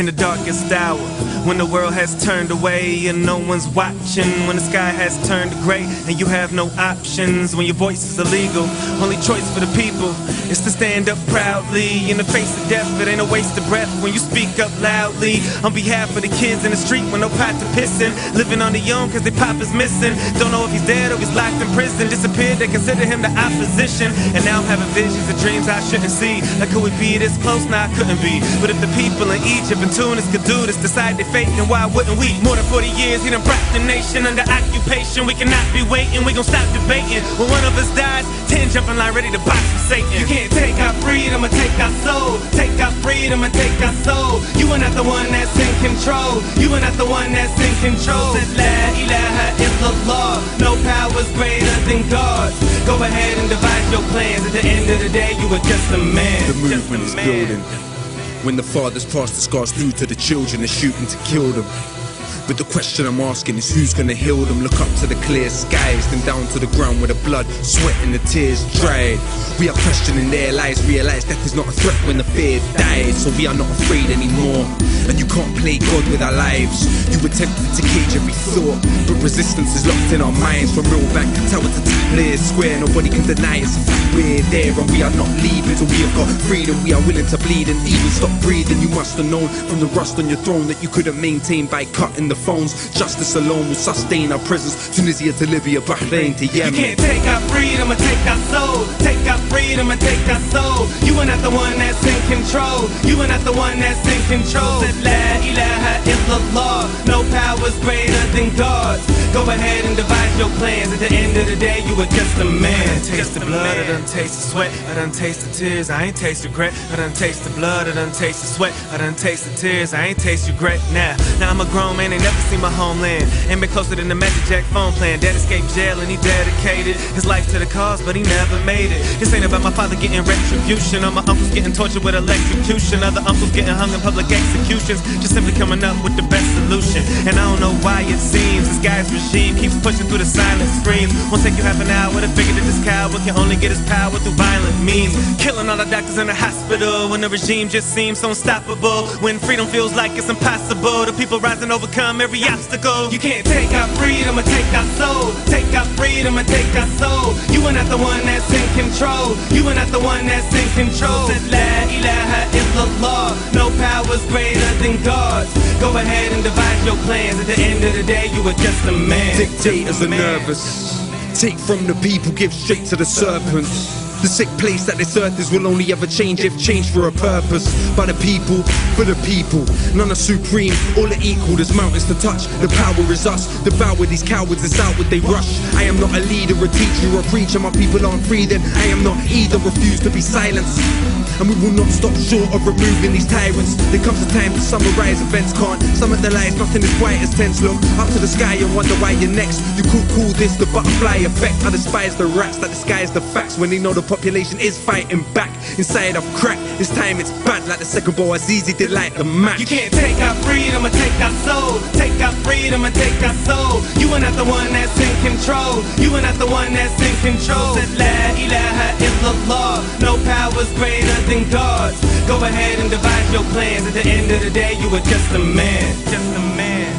in the darkest hour, when the world has turned away and no one's watching, when the sky has turned gray and you have no options, when your voice is illegal, only choice for the people is to stand up proudly in the face of death. It ain't a waste of breath when you speak up loudly on behalf of the kids in the street with no pot to piss in, living on their own cause their pop is missing, don't know if he's dead or he's locked in prison, disappeared, they consider him the opposition, and now I'm having visions and dreams I shouldn't see. Like, could we be this close? Nah, I couldn't be. But if the people in Egypt and Tunis could do this, decide they fate, then why wouldn't we? More than 40 years, he done brought the nation under occupation. We cannot be waiting, we gon' stop debating. When one of us dies, 10 jump in line ready to box with Satan. You can't take our freedom and take our soul. Take our freedom and take our soul. You are not the one that's in control. You are not the one that's in control. Said La ilaha illallah, no power's greater than God's. Go ahead and devise your plans. At the end of the day, you are just a man. The movement is building. When the fathers pass the scars through to the children, they're shooting to kill them. But the question I'm asking is who's gonna heal them? Look up to the clear skies, then down to the ground where the blood, sweat and the tears dried. We are questioning their lives, realize death is not a threat when the fear dies. So we are not afraid anymore, and you can't play God with our lives. You attempted to cage every thought, but resistance is locked in our minds. From real back tower to Tahrir Square, nobody can deny it's a fact we're there, and we are not leaving till we have got freedom. We are willing to bleed and even stop breathing. You must have known from the rust on your throne that you couldn't maintain by cutting the phones. Justice alone will sustain our prisons. Tunisia to Libya, Bahrain to Yemen. You can't take our freedom and take our soul. Take our freedom and take our soul. You are not the one that's in control. You are not the one that's in control. Said La ilaha illallah, no power's greater than God's. Go ahead and devise your plans. At the end of the day, you are just a man. I done taste the blood, I done taste the sweat, I done taste the tears, I ain't taste regret. I done taste the blood, I done taste the sweat, I done taste the tears, I ain't taste regret. Now I'm a grown man, ain't never seen my homeland. Ain't been closer than the Magic Jack phone plan. Dad escaped jail and he dedicated his life to the cause, but he never made it. This ain't about my father getting retribution, or my uncles getting tortured with electrocution, other uncles getting hung in public executions. Just simply coming up with the best solution. And I don't know why it seems this guy's regime keeps pushing through the silent screams. Won't take you half an hour to figure that this coward can only get his power through violent means. Killing all the doctors in the hospital when the regime just seems so unstoppable. When freedom feels like it's impossible, the people rise and overcome every obstacle. You can't take our freedom and take our soul. Take our freedom and take our soul. You are not the one that's in control. You are not the one that's in control. Said La ilaha illallah, no power's greater than God's. Go ahead and devise your plans. At the end of the day, you are just a man. Dictators are nervous. Take from the people, give straight to the serpents. The sick place that this earth is will only ever change if changed for a purpose. By the people, for the people. None are supreme, all are equal. There's mountains to touch, the power is us. The power these cowards is outward, they rush. I am not a leader, a teacher, or a preacher. My people aren't free, then I am not either. Refuse to be silenced, and we will not stop short of removing these tyrants. There comes a time to summarize events, can't sum up the lies, nothing is white as tents. Look up to the sky and wonder why you're next. You could call this the butterfly effect. I despise the rats that disguise the facts when they know the population is fighting back. Inside of crack, this time it's bad like the second ball as easy did like the match. You can't take our freedom and take our soul. Take our freedom and take our soul. You are not the one that's in control. You are not the one that's in control. Said La ilaha illallah, no power's greater than God's. Go ahead and devise your plans. At the end of the day, you are just a man. Just a man.